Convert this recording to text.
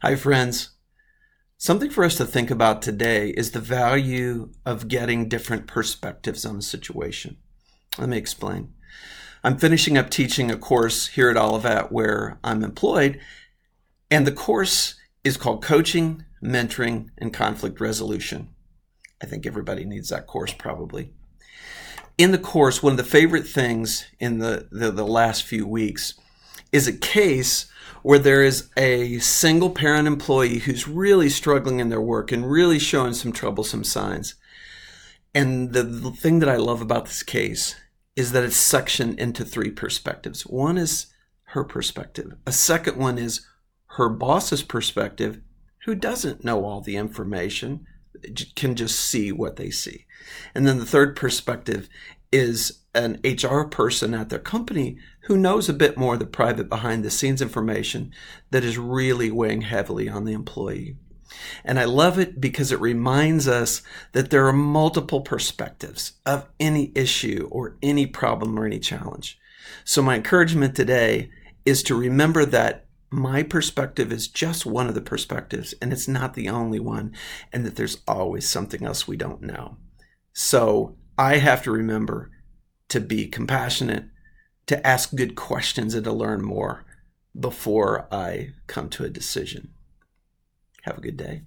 Hi, friends. Something for us to think about today is the value of getting different perspectives on a situation. Let me explain. I'm finishing up teaching a course here at Olivet where I'm employed, and the course is called Coaching, Mentoring, and Conflict Resolution. I think everybody needs that course probably. In the course, one of the favorite things in the last few weeks is a case where there is a single parent employee who's really struggling in their work and really showing some troublesome signs. And the thing that I love about this case is that it's sectioned into three perspectives. One is her perspective. A second one is her boss's perspective, who doesn't know all the information, can just see what they see. And then the third perspective is an HR person at their company who knows a bit more of the private behind the scenes information that is really weighing heavily on the employee. And I love it because it reminds us that there are multiple perspectives of any issue or any problem or any challenge. So my encouragement today is to remember that my perspective is just one of the perspectives, and it's not the only one, and that there's always something else we don't know. So I have to remember to be compassionate, to ask good questions, and to learn more before I come to a decision. Have a good day.